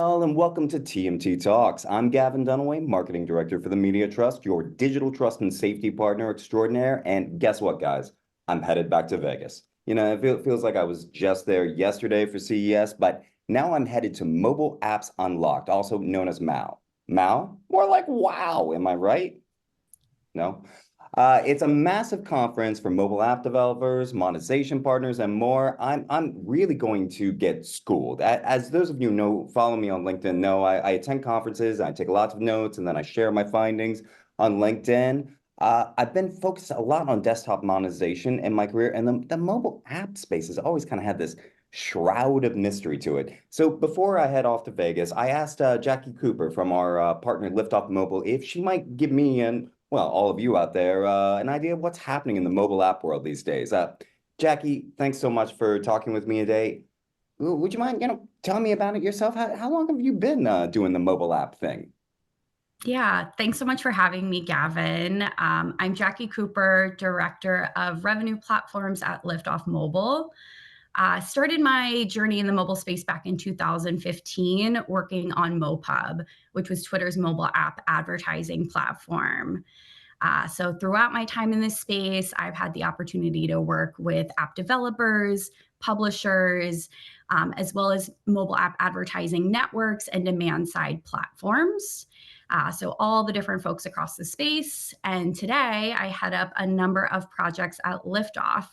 all, and welcome to TMT Talks. I'm Gavin Dunaway, Marketing Director for the Media Trust, your digital trust and safety partner extraordinaire. And guess what, guys? I'm headed back to Vegas. It feels like I was just there yesterday for CES, but now I'm headed to Mobile Apps Unlocked, also known as MAU. MAU? More like wow, am I right? No? It's a massive conference for mobile app developers, monetization partners, and more. I'm really going to get schooled. As those of you know, follow me on LinkedIn, know I attend conferences, I take lots of notes, and then I share my findings on LinkedIn. I've been focused a lot on desktop monetization in my career, and the mobile app space has always kind of had this shroud of mystery to it. So before I head off to Vegas, I asked Jackie Cooper from our partner Liftoff Mobile if she might give me an well, all of you out there, an idea of what's happening in the mobile app world these days. Jackie, thanks so much for talking with me today. Would you mind, telling me about it yourself? How long have you been doing the mobile app thing? Yeah, thanks so much for having me, Gavin. I'm Jackie Cooper, Director of Revenue Platforms at Liftoff Mobile. Started my journey in the mobile space back in 2015, working on MoPub, which was Twitter's mobile app advertising platform. So throughout my time in this space, I've had the opportunity to work with app developers, publishers, as well as mobile app advertising networks and demand side platforms. So all the different folks across the space. And today I head up a number of projects at Liftoff,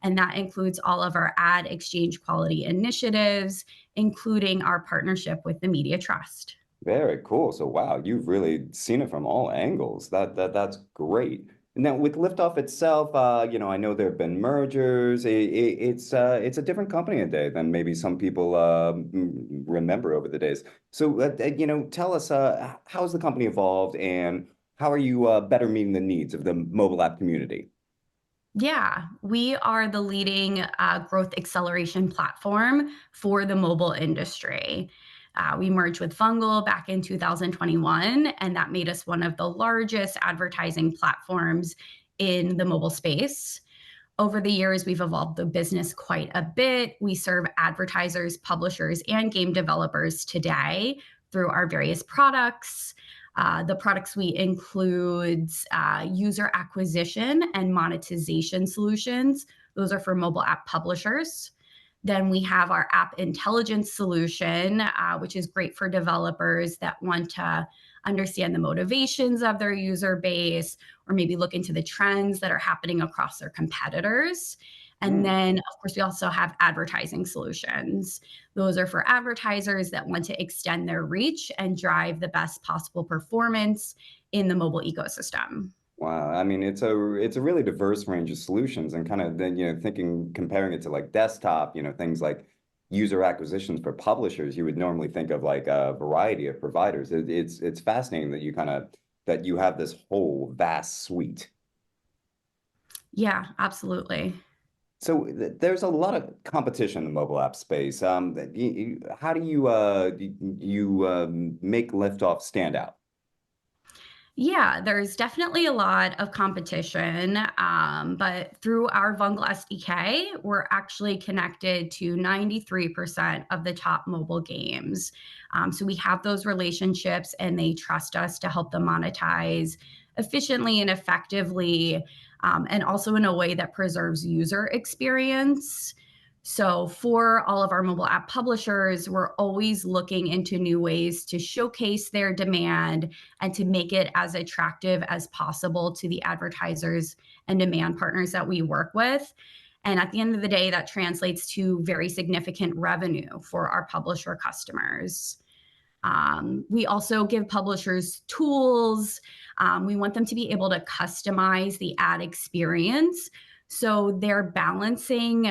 and that includes all of our ad exchange quality initiatives, including our partnership with the Media Trust. Very cool. So wow, you've really seen it from all angles. That's great. Now with Liftoff itself, I know there have been mergers. It's a different company today than maybe some people remember over the days. So tell us how's the company evolved and how are you better meeting the needs of the mobile app community? Yeah, we are the leading growth acceleration platform for the mobile industry. We merged with Fungal back in 2021, and that made us one of the largest advertising platforms in the mobile space. Over the years, we've evolved the business quite a bit. We serve advertisers, publishers, and game developers today through our various products. The products we include user acquisition and monetization solutions. Those are for mobile app publishers. Then we have our app intelligence solution, which is great for developers that want to understand the motivations of their user base or maybe look into the trends that are happening across their competitors. And then, of course, we also have advertising solutions. Those are for advertisers that want to extend their reach and drive the best possible performance in the mobile ecosystem. Wow, I mean it's a really diverse range of solutions and kind of then thinking comparing it to like desktop, things like user acquisitions for publishers, you would normally think of like a variety of providers. It's fascinating that you have this whole vast suite. Yeah, absolutely. So there's a lot of competition in the mobile app space. How do you make Liftoff stand out? Yeah, there's definitely a lot of competition, but through our Vungle SDK, we're actually connected to 93% of the top mobile games. So we have those relationships and they trust us to help them monetize efficiently and effectively, and also in a way that preserves user experience. So, for all of our mobile app publishers, we're always looking into new ways to showcase their demand and to make it as attractive as possible to the advertisers and demand partners that we work with. And at the end of the day, that translates to very significant revenue for our publisher customers. We also give publishers tools. We want them to be able to customize the ad experience. So they're balancing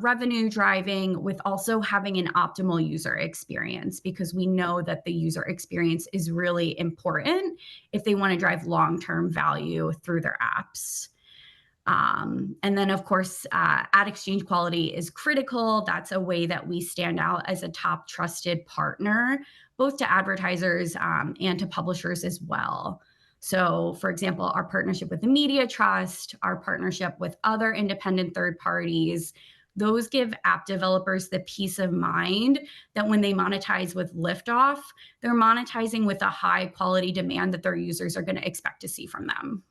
revenue driving with also having an optimal user experience because we know that the user experience is really important if they want to drive long-term value through their apps. And then, of course, ad exchange quality is critical. That's a way that we stand out as a top trusted partner, both to advertisers and to publishers as well. So, for example, our partnership with the Media Trust, our partnership with other independent third parties those give app developers the peace of mind that when they monetize with Liftoff, they're monetizing with a high quality demand that their users are going to expect to see from them.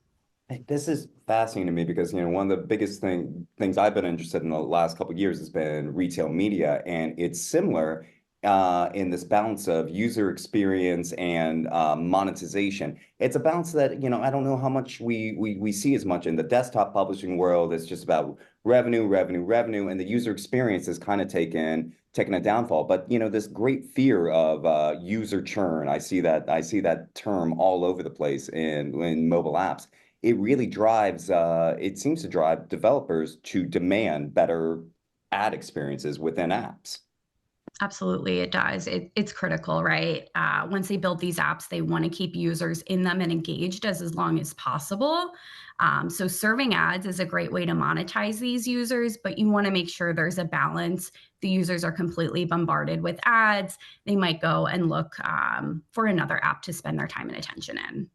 Hey, this is fascinating to me because, one of the biggest things I've been interested in the last couple of years has been retail media, and it's similar in this balance of user experience and monetization. It's a balance that, I don't know how much we see as much in the desktop publishing world. It's just about revenue, revenue, revenue, and the user experience is kind of taken a downfall. But, this great fear of user churn, I see that term all over the place in mobile apps. It really it seems to drive developers to demand better ad experiences within apps. Absolutely, it does. It's critical, right? Once they build these apps, they want to keep users in them and engaged as long as possible. So serving ads is a great way to monetize these users, but you want to make sure there's a balance. The users are completely bombarded with ads. They might go and look for another app to spend their time and attention in.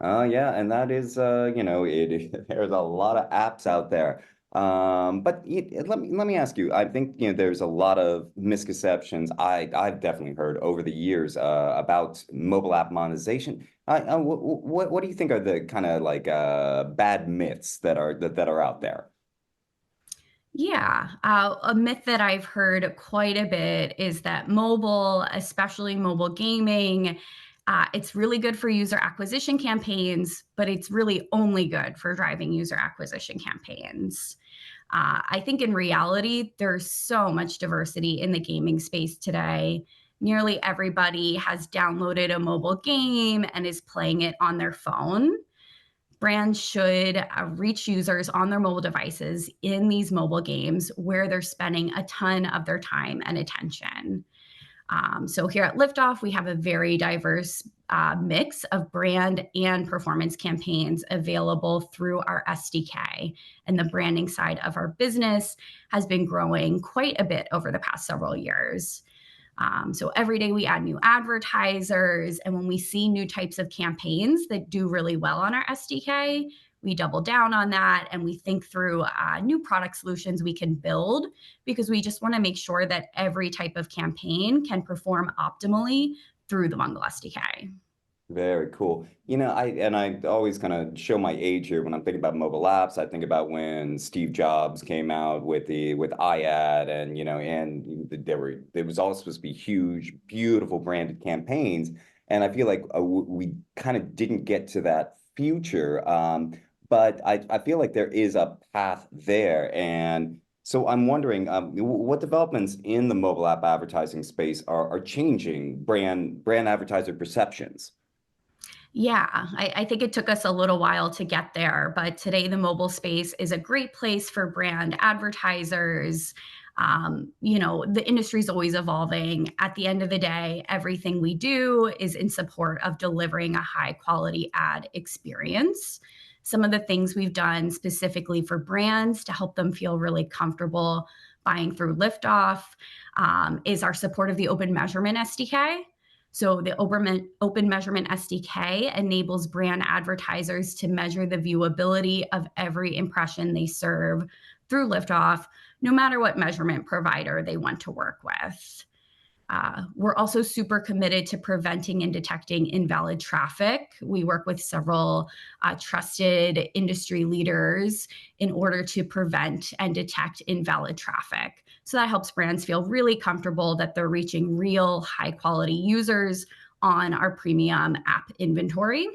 Yeah, and that is, there's a lot of apps out there. But let me ask you. I think there's a lot of misconceptions I've definitely heard over the years about mobile app monetization. What do you think are the kind of like bad myths that are out there? Yeah, a myth that I've heard quite a bit is that mobile, especially mobile gaming, it's really good for user acquisition campaigns, but it's really only good for driving user acquisition campaigns. I think in reality, there's so much diversity in the gaming space today. Nearly everybody has downloaded a mobile game and is playing it on their phone. Brands should reach users on their mobile devices in these mobile games where they're spending a ton of their time and attention. So here at Liftoff, we have a very diverse mix of brand and performance campaigns available through our SDK. And the branding side of our business has been growing quite a bit over the past several years. So every day we add new advertisers. And when we see new types of campaigns that do really well on our SDK, we double down on that and we think through new product solutions we can build because we just want to make sure that every type of campaign can perform optimally through the Bungle SDK. Very cool. I always kind of show my age here when I'm thinking about mobile apps. I think about when Steve Jobs came out with iAd, and there was all supposed to be huge, beautiful branded campaigns, and I feel like we kind of didn't get to that future. But I feel like there is a path there, and so I'm wondering what developments in the mobile app advertising space are changing brand advertiser perceptions. Yeah, I think it took us a little while to get there, but today the mobile space is a great place for brand advertisers. The industry is always evolving. At the end of the day, everything we do is in support of delivering a high quality ad experience. Some of the things we've done specifically for brands to help them feel really comfortable buying through Liftoff is our support of the Open Measurement SDK. So the Open Measurement SDK enables brand advertisers to measure the viewability of every impression they serve through Liftoff, no matter what measurement provider they want to work with. We're also super committed to preventing and detecting invalid traffic. We work with several trusted industry leaders in order to prevent and detect invalid traffic. So that helps brands feel really comfortable that they're reaching real high quality users on our premium app inventory.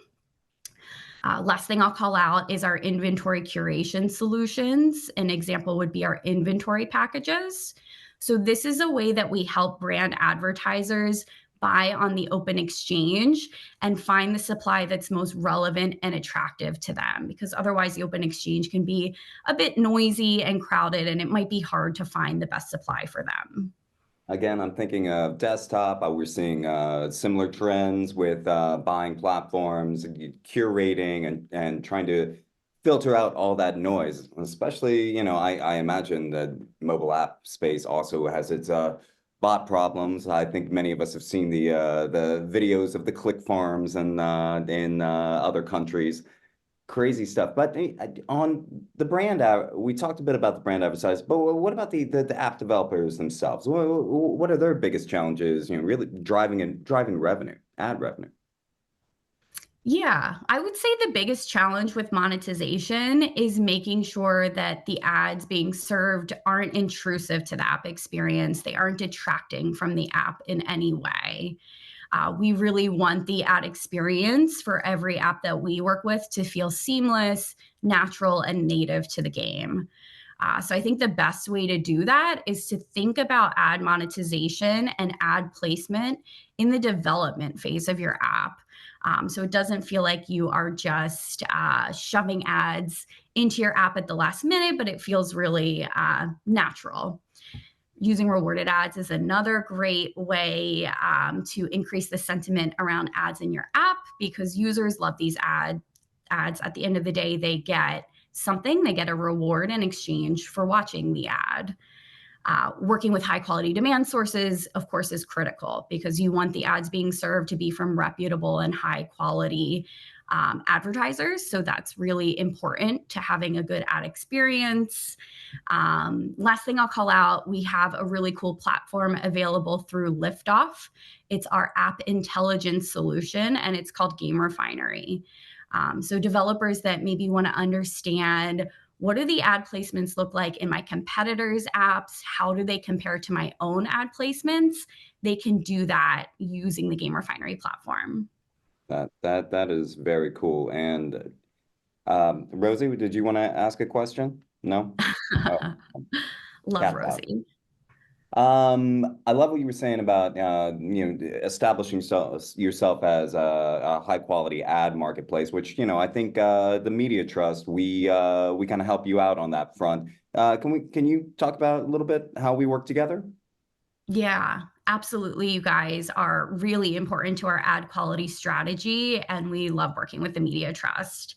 Last thing I'll call out is our inventory curation solutions. An example would be our inventory packages. So this is a way that we help brand advertisers buy on the open exchange and find the supply that's most relevant and attractive to them, because otherwise the open exchange can be a bit noisy and crowded and it might be hard to find the best supply for them. Again, I'm thinking of desktop. We're seeing similar trends with buying platforms, curating, and trying to filter out all that noise. Especially, I imagine the mobile app space also has its bot problems. I think many of us have seen the videos of the click farms and in other countries. Crazy stuff. But on the brand, we talked a bit about the brand advertising, but what about the app developers themselves? What are their biggest challenges? Really driving revenue, ad revenue. Yeah, I would say the biggest challenge with monetization is making sure that the ads being served aren't intrusive to the app experience. They aren't detracting from the app in any way. We really want the ad experience for every app that we work with to feel seamless, natural, and native to the game. So I think the best way to do that is to think about ad monetization and ad placement in the development phase of your app. So it doesn't feel like you are just shoving ads into your app at the last minute, but it feels really natural. Using rewarded ads is another great way to increase the sentiment around ads in your app because users love these ads. At the end of the day, they get something, they get a reward in exchange for watching the ad. Working with high quality demand sources, of course, is critical because you want the ads being served to be from reputable and high quality advertisers. So that's really important to having a good ad experience. Last thing I'll call out, we have a really cool platform available through Liftoff. It's our app intelligence solution, and it's called Game Refinery. So developers that maybe want to understand what do the ad placements look like in my competitors' apps? How do they compare to my own ad placements? They can do that using the Game Refinery platform. That is very cool. And Rosie, did you want to ask a question? No? Oh, Love cat out. Rosie. I love what you were saying about establishing yourself as a high quality ad marketplace, which I think the Media Trust we kind of help you out on that front. Can you talk about a little bit how we work together? Yeah, absolutely. You guys are really important to our ad quality strategy, and we love working with the Media Trust.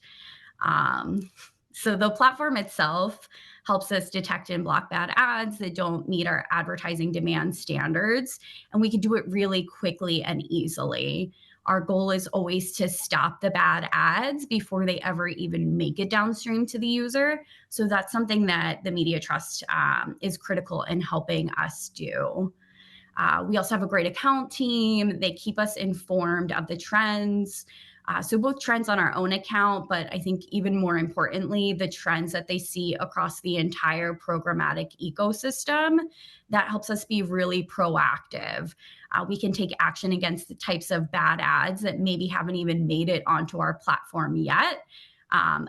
Um, so the platform itself helps us detect and block bad ads that don't meet our advertising demand standards, and we can do it really quickly and easily. Our goal is always to stop the bad ads before they ever even make it downstream to the user. So that's something that the Media Trust is critical in helping us do. We also have a great account team. They keep us informed of the trends. So both trends on our own account, but I think even more importantly, the trends that they see across the entire programmatic ecosystem. That helps us be really proactive. We can take action against the types of bad ads that maybe haven't even made it onto our platform yet.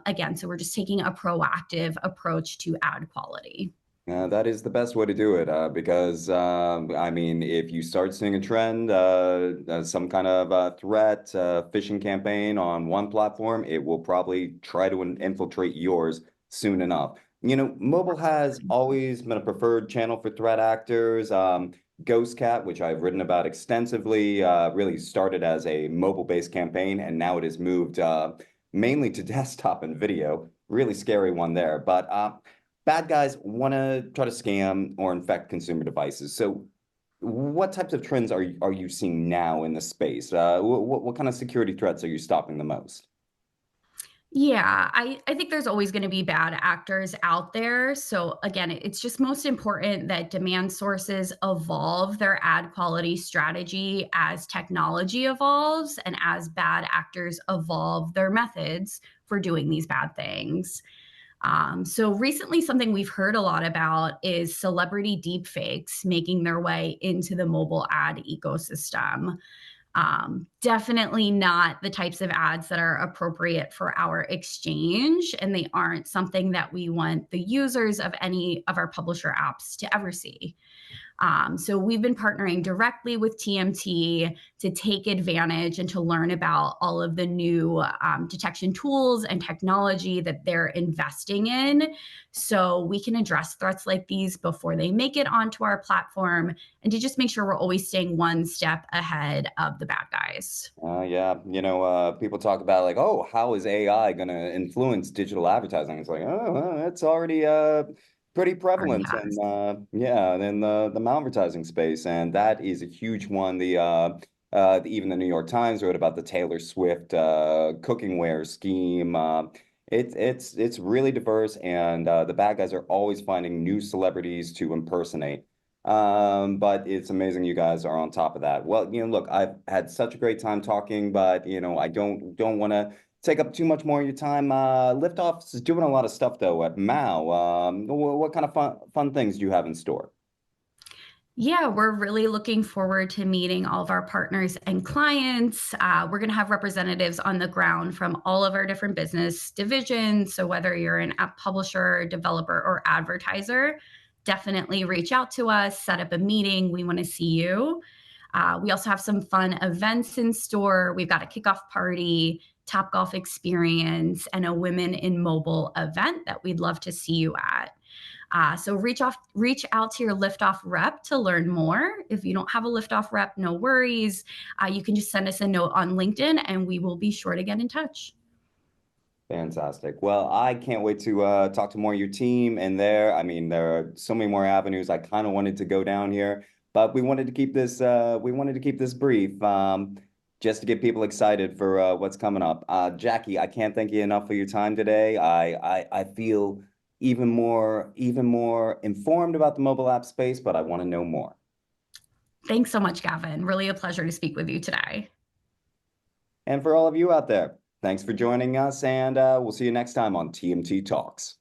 Again, so we're just taking a proactive approach to ad quality. That is the best way to do it because, I mean, if you start seeing a trend, some kind of threat, phishing campaign on one platform, it will probably try to infiltrate yours soon enough. Mobile has always been a preferred channel for threat actors. Ghost Cat, which I've written about extensively, really started as a mobile-based campaign, and now it has moved mainly to desktop and video. Really scary one there. But bad guys want to try to scam or infect consumer devices. So what types of trends are you seeing now in the space? What kind of security threats are you stopping the most? Yeah, I think there's always going to be bad actors out there. So again, it's just most important that demand sources evolve their ad quality strategy as technology evolves and as bad actors evolve their methods for doing these bad things. So recently, something we've heard a lot about is celebrity deepfakes making their way into the mobile ad ecosystem. Definitely not the types of ads that are appropriate for our exchange, and they aren't something that we want the users of any of our publisher apps to ever see. So we've been partnering directly with TMT to take advantage and to learn about all of the new detection tools and technology that they're investing in so we can address threats like these before they make it onto our platform and to just make sure we're always staying one step ahead of the bad guys. Yeah, people talk about like, oh, how is AI going to influence digital advertising? It's like, oh, well, it's already pretty Already prevalent in has. yeah, in the malvertising space, and that is a huge one. Even the New York Times wrote about the Taylor Swift cookingware scheme. It's really diverse, and the bad guys are always finding new celebrities to impersonate. But it's amazing you guys are on top of that. Well, look, I've had such a great time talking, but I don't want to take up too much more of your time. Liftoff is doing a lot of stuff though at Mao. What kind of fun things do you have in store? Yeah, we're really looking forward to meeting all of our partners and clients. We're going to have representatives on the ground from all of our different business divisions. So, whether you're an app publisher, developer, or advertiser, definitely reach out to us, set up a meeting. We want to see you. We also have some fun events in store. We've got a kickoff party, Top Golf experience, and a Women in Mobile event that we'd love to see you at. So reach out to your Liftoff rep to learn more. If you don't have a Liftoff rep, no worries. You can just send us a note on LinkedIn, and we will be sure to get in touch. Fantastic. Well, I can't wait to talk to more of your team and there. I mean, there are so many more avenues I kind of wanted to go down here, but we wanted to keep this brief, just to get people excited for what's coming up. Jackie, I can't thank you enough for your time today. I feel even more informed about the mobile app space, but I want to know more. Thanks so much, Gavin. Really a pleasure to speak with you today. And for all of you out there, thanks for joining us, and we'll see you next time on TMT Talks.